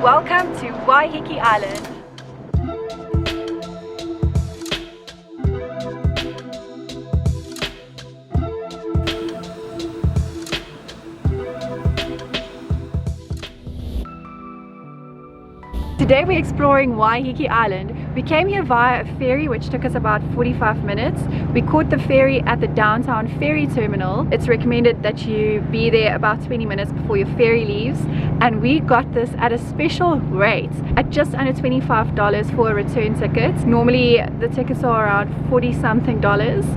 Welcome to Waiheke Island. Today we're exploring Waiheke Island. We came here via a ferry which took us about 45 minutes. We caught the ferry at the downtown ferry terminal. It's recommended that you be there about 20 minutes before your ferry leaves, and we got this at a special rate at just under $25 for a return ticket. Normally the tickets are around $40 something,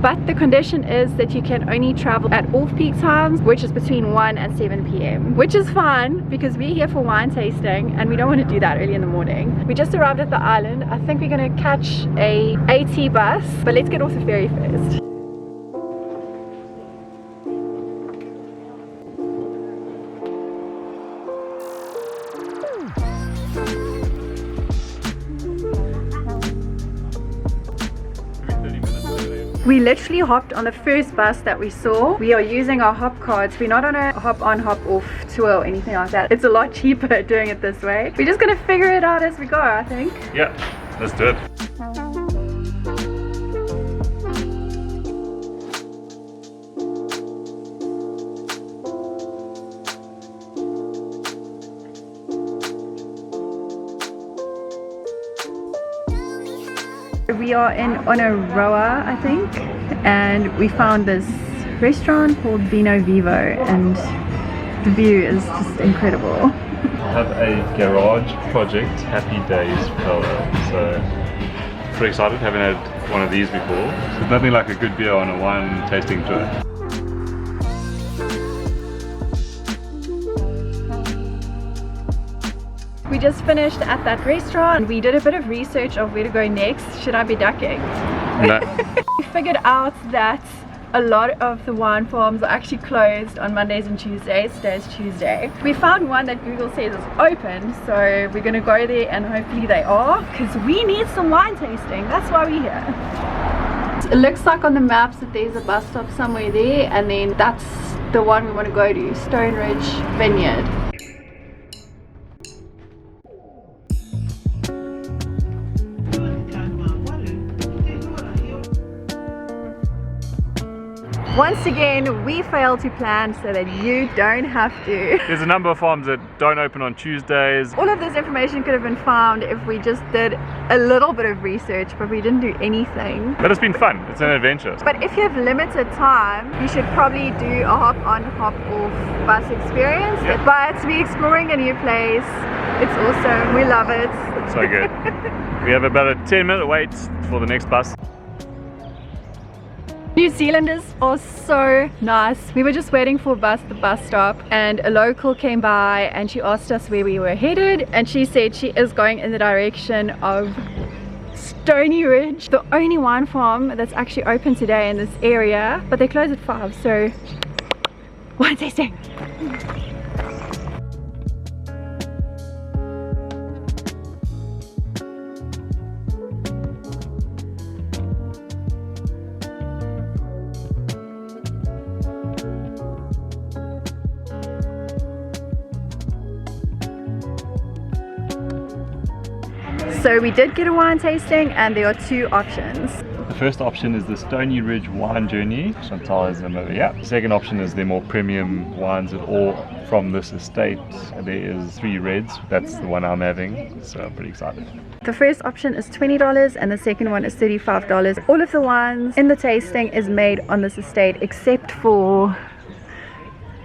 but the condition is that you can only travel at off-peak times, which is between 1 and 7 p.m. which is fun because we're here for wine tasting and we don't want to do that early in the morning. We just arrived at the island. I think we're going to catch a AT bus, but let's get off the ferry first. We literally hopped on the first bus that we saw. We are using our hop cards. We're not on a hop on hop off tour or anything like that. It's a lot cheaper doing it this way. We're just gonna figure it out as we go, I think. Yeah, let's do it. We are in Onaroa, I think, and we found this restaurant called Vino Vivo, and the view is just incredible. Have a garage project, Happy Days fella. So pretty excited, haven't had one of these before. There's nothing like a good beer on a wine tasting tour. We just finished at that restaurant. We did a bit of research of where to go next. Should I be ducking? No. We figured out that a lot of the wine farms are actually closed on Mondays and Tuesdays. Today's Tuesday. We found one that Google says is open, so we're gonna go there and hopefully they are, because we need some wine tasting. That's why we're here. It looks like on the maps that there's a bus stop somewhere there, and then that's the one we want to go to, Stonyridge Vineyard. Once again, we failed to plan so that you don't have to. There's a number of farms that don't open on Tuesdays. All of this information could have been found if we just did a little bit of research, but we didn't do anything. But it's been fun, it's an adventure. But if you have limited time, you should probably do a hop on, hop off bus experience. Yep. But we're exploring a new place. It's awesome, we love it. So good. We have about a 10-minute wait for the next bus. New Zealanders are so nice. We were just waiting for a bus at the bus stop, and a local came by and she asked us where we were headed, and she said she is going in the direction of Stonyridge, the only wine farm that's actually open today in this area, but they close at 5, so wine tasting. So we did get a wine tasting, and there are two options. The first option is the Stonyridge wine journey. Chantal is another, yeah. The second option is the more premium wines that all from this estate. There is 3 reds, that's the one I'm having, so I'm pretty excited. The first option is $20 and the second one is $35. All of the wines in the tasting is made on this estate except for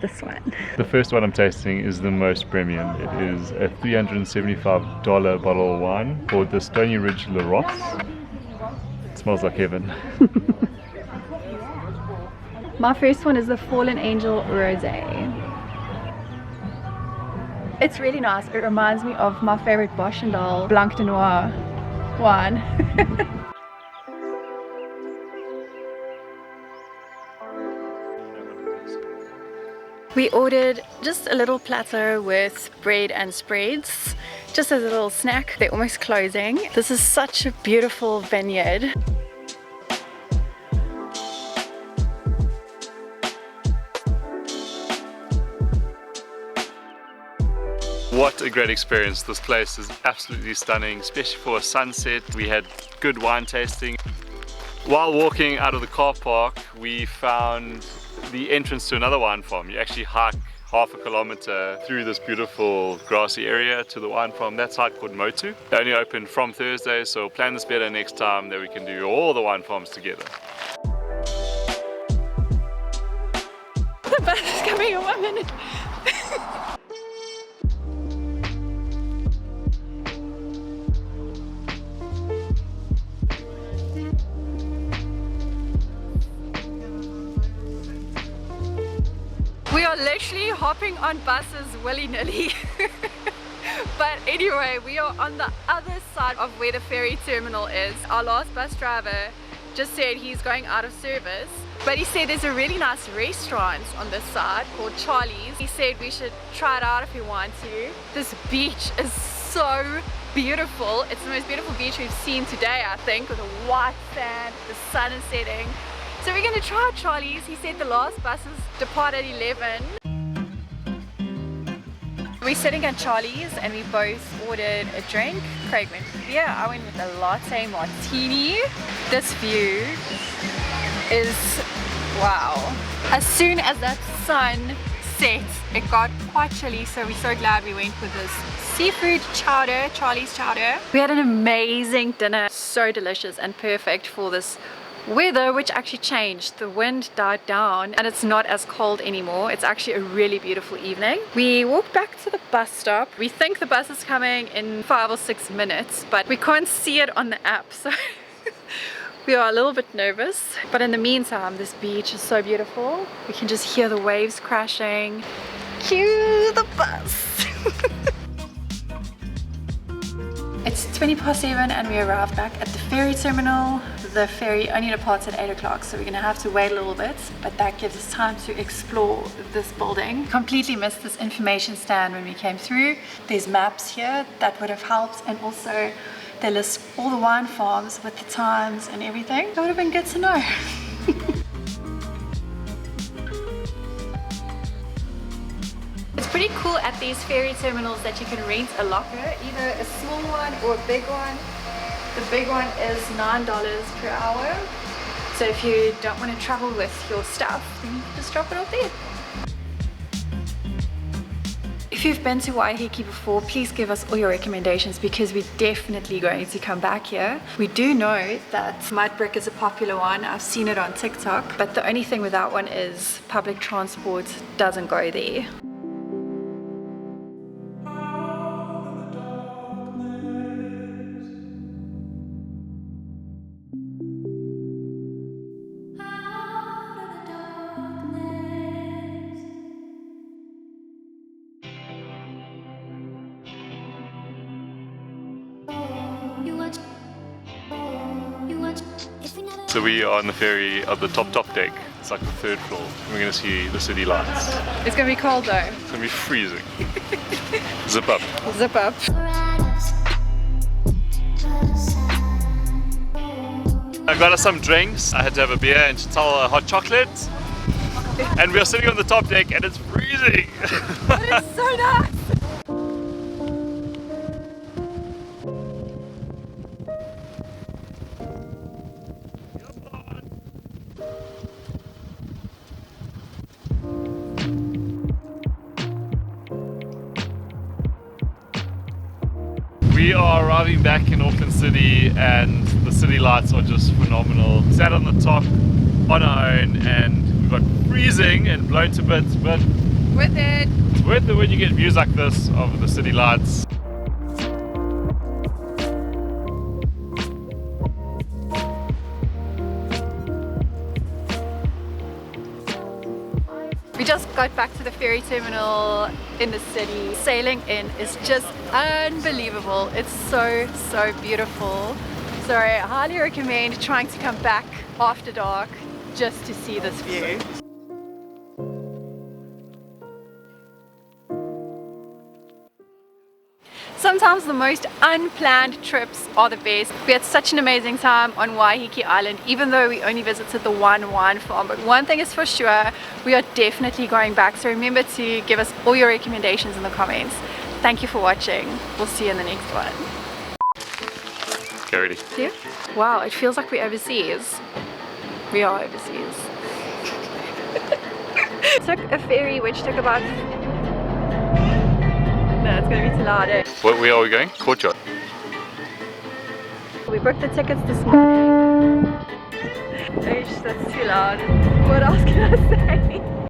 this one. The first one I'm tasting is the most premium. It is a $375 bottle of wine called the Stonyridge Leroy. It smells like heaven. My first one is the Fallen Angel Rosé. It's really nice. It reminds me of my favorite Chantal Blanc de Noir wine. We ordered just a little platter with bread and spreads, just as a little snack. They're almost closing. This is such a beautiful vineyard. What a great experience. This place is absolutely stunning, especially for a sunset. We had good wine tasting. While walking out of the car park, we found the entrance to another wine farm. You actually hike half a kilometer through this beautiful grassy area to the wine farm. That's hike called Motu. They only open from Thursday, so plan this better next time that we can do all the wine farms together. The bus is coming in 1 minute. We are literally hopping on buses willy-nilly. But anyway, we are on the other side of where the ferry terminal is. Our last bus driver just said he's going out of service, but he said there's a really nice restaurant on this side called Charlie's. He said we should try it out if we want to. This beach is so beautiful. It's the most beautiful beach we've seen today, I think, with the white sand, the sun is setting. So we're going to try Charlie's. He said the last buses depart at 11. We're sitting at Charlie's and we both ordered a drink. Craig went with beer, I went with a latte martini. This view is wow. As soon as that sun set, it got quite chilly, so we're so glad we went with this seafood chowder, Charlie's chowder. We had an amazing dinner, so delicious and perfect for this weather, which actually changed. The wind died down and it's not as cold anymore. It's actually a really beautiful evening. We walked back to the bus stop. We think the bus is coming in 5 or 6 minutes, but we can't see it on the app, so we are a little bit nervous. But in the meantime, this beach is so beautiful. We can just hear the waves crashing. Cue the bus. It's 7:20 and we arrived back at the ferry terminal. The ferry only departs at 8 o'clock, so we're gonna have to wait a little bit, but that gives us time to explore this building. Completely missed this information stand when we came through. There's maps here that would have helped, and also they list all the wine farms with the times and everything. That would have been good to know. It's pretty cool at these ferry terminals that you can rent a locker, either a small one or a big one. The big one is $9 per hour. So if you don't want to travel with your stuff, then just drop it off there. If you've been to Waiheke before, please give us all your recommendations, because we're definitely going to come back here. We do know that mud brick is a popular one. I've seen it on TikTok, but the only thing with that one is public transport doesn't go there. So we are on the ferry of the top deck. It's like the 3rd floor. We're going to see the city lights. It's going to be cold though. It's going to be freezing. Zip up. Zip up. I got us some drinks. I had to have a beer and Chantal a hot chocolate. And we are sitting on the top deck and it's freezing. It is so nice. We are arriving back in Auckland City and the city lights are just phenomenal. Sat on the top on our own and we got freezing and blown to bits, but Worth it. it's worth it when you get views like this of the city lights. We just got back to the ferry terminal in the city. Sailing in is just unbelievable. It's so beautiful. So I highly recommend trying to come back after dark just to see this view. Sometimes the most unplanned trips are the best. We had such an amazing time on Waiheke Island, even though we only visited the one wine farm. But one thing is for sure, we are definitely going back. So remember to give us all your recommendations in the comments. Thank you for watching. We'll see you in the next one. Get ready. See you? Wow, it feels like we're overseas. We are overseas. Took a ferry which took about... No, it's going to be too loud, eh? Where are we going? Courtyard. We booked the tickets this morning. That's too loud. What else can I say?